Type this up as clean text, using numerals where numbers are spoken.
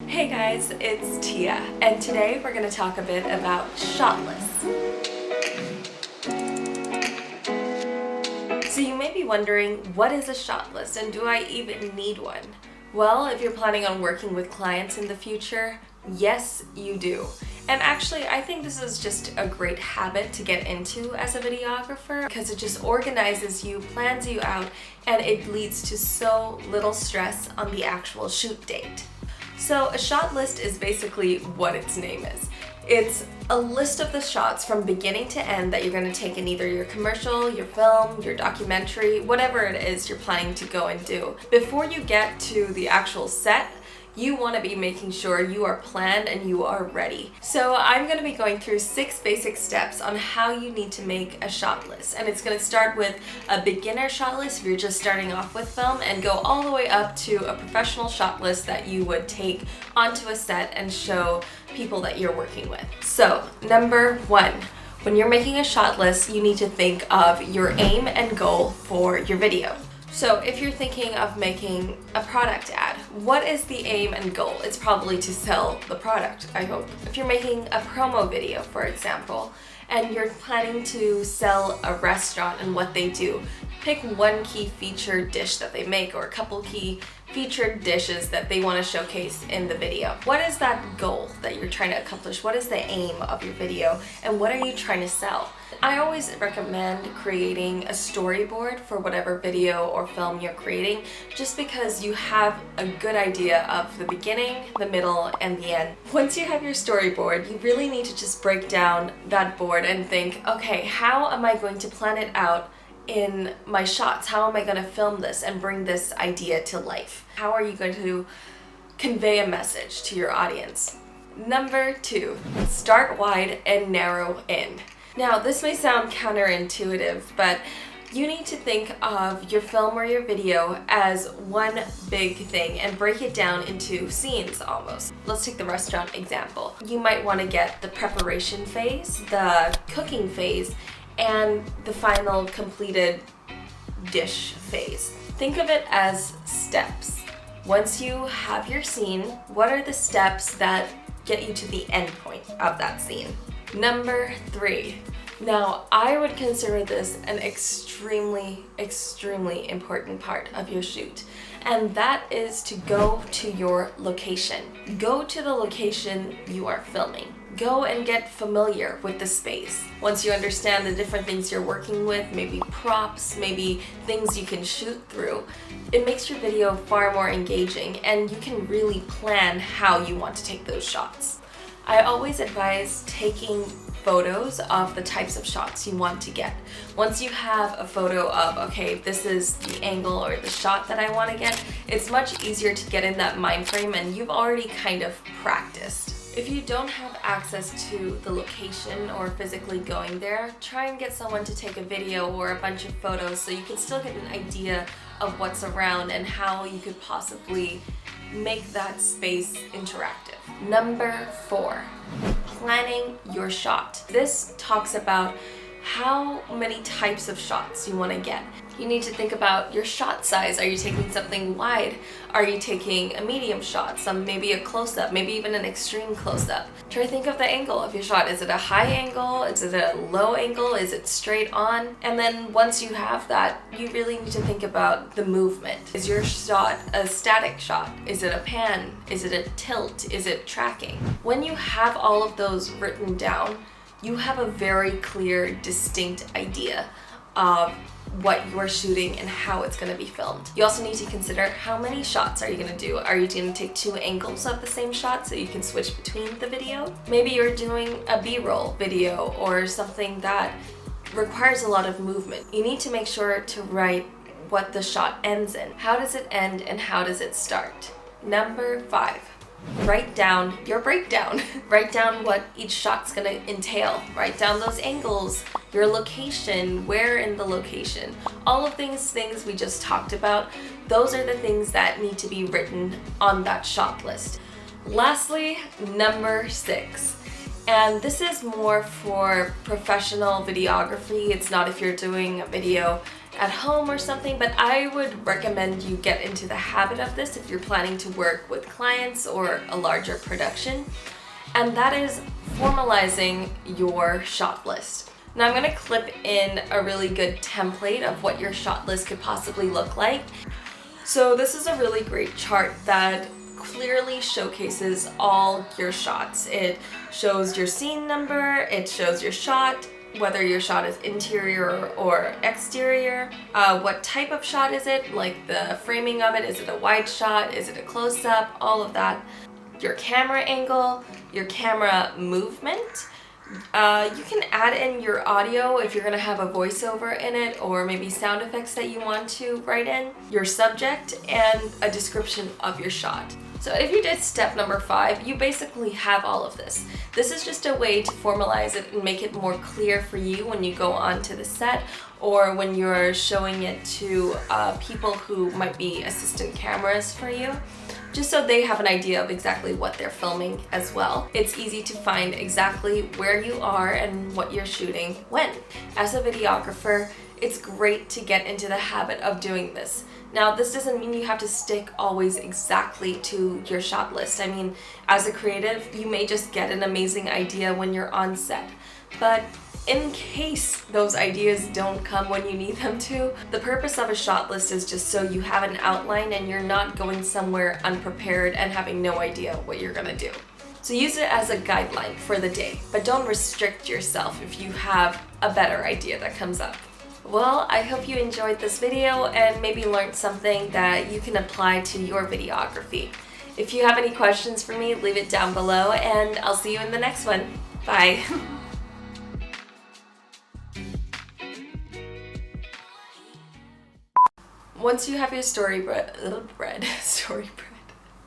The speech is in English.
Hey guys, it's Tia, and today we're going to talk a bit about shot lists. So you may be wondering, what is a shot list and do I even need one? Well, if you're planning on working with clients in the future, yes, you do. And actually, I think this is just a great habit to get into as a videographer because it just organizes you, plans you out, and it leads to so little stress on the actual shoot date. So a shot list is basically what its name is. It's a list of the shots from beginning to end that you're going to take in either your commercial, your film, your documentary, whatever it is you're planning to go and do. Before you get to the actual set, you want to be making sure you are planned and you are ready. So I'm going to be going through 6 basic steps on how you need to make a shot list. And it's going to start with a beginner shot list if you're just starting off with film and go all the way up to a professional shot list that you would take onto a set and show people that you're working with. So number 1. When you're making a shot list, you need to think of your aim and goal for your video. So if you're thinking of making a product ad, what is the aim and goal? It's probably to sell the product, I hope. If you're making a promo video, for example, and you're planning to sell a restaurant and what they do, pick one key featured dish that they make or a couple key featured dishes that they want to showcase in the video. What is that goal that you're trying to accomplish? What is the aim of your video and what are you trying to sell? I always recommend creating a storyboard for whatever video or film you're creating just because you have a good idea of the beginning, the middle, and the end. Once you have your storyboard, you really need to just break down that board and think, okay, how am I going to plan it out in my shots? How am I going to film this and bring this idea to life? How are you going to convey a message to your audience? Number 2, start wide and narrow in. Now, this may sound counterintuitive, but you need to think of your film or your video as one big thing and break it down into scenes almost. Let's take the restaurant example. You might want to get the preparation phase, the cooking phase, and the final completed dish phase. Think of it as steps. Once you have your scene, what are the steps that get you to the end point of that scene? Number 3. Now, I would consider this an extremely important part of your shoot, and that is to go to your location. Go to the location you are filming. Go and get familiar with the space. Once you understand the different things you're working with, maybe props, maybe things you can shoot through, it makes your video far more engaging and you can really plan how you want to take those shots. I always advise taking photos of the types of shots you want to get. Once you have a photo of, okay, this is the angle or the shot that I want to get, it's much easier to get in that mind frame and you've already kind of practiced. If you don't have access to the location or physically going there, try and get someone to take a video or a bunch of photos so you can still get an idea of what's around and how you could possibly make that space interactive. Number 4, planning your shot. This talks about how many types of shots you want to get. You need to think about your shot size. Are you taking something wide? Are you taking a medium shot, maybe a close-up, maybe even an extreme close-up? Try to think of the angle of your shot. Is it a high angle? Is it a low angle? Is it straight on? And then once you have that, you really need to think about the movement. Is your shot a static shot? Is it a pan? Is it a tilt? Is it tracking? When you have all of those written down, you have a very clear, distinct idea of what you're shooting and how it's going to be filmed. You also need to consider how many shots are you going to do. Are you going to take 2 angles of the same shot so you can switch between the video? Maybe you're doing a B-roll video or something that requires a lot of movement. You need to make sure to write what the shot ends in. How does it end and how does it start? Number 5. Write down your breakdown. Write down what each shot's gonna entail. Write down those angles, your location, where in the location. All of these things we just talked about, those are the things that need to be written on that shot list. Lastly, number 6. And this is more for professional videography. It's not if you're doing a video at home or something, but I would recommend you get into the habit of this if you're planning to work with clients or a larger production, and that is formalizing your shot list. Now I'm going to clip in a really good template of what your shot list could possibly look like. So this is a really great chart that clearly showcases all your shots. It shows your scene number, it shows your shot, whether your shot is interior or exterior, what type of shot is it, like the framing of it, is it a wide shot, is it a close-up, all of that. Your camera angle, your camera movement. You can add in your audio if you're going to have a voiceover in it, or maybe sound effects that you want to write in, your subject, and a description of your shot. So if you did step number 5, you basically have all of this. This is just a way to formalize it and make it more clear for you when you go onto the set, or when you're showing it to people who might be assistant cameras for you, just so they have an idea of exactly what they're filming as well. It's easy to find exactly where you are and what you're shooting when. As a videographer, it's great to get into the habit of doing this. Now, this doesn't mean you have to stick always exactly to your shot list. I mean, as a creative, you may just get an amazing idea when you're on set. But in case those ideas don't come when you need them to, the purpose of a shot list is just so you have an outline and you're not going somewhere unprepared and having no idea what you're gonna do. So use it as a guideline for the day, but don't restrict yourself if you have a better idea that comes up. Well, I hope you enjoyed this video and maybe learned something that you can apply to your videography. If you have any questions for me, leave it down below, and I'll see you in the next one. Bye. Once you have your story bread,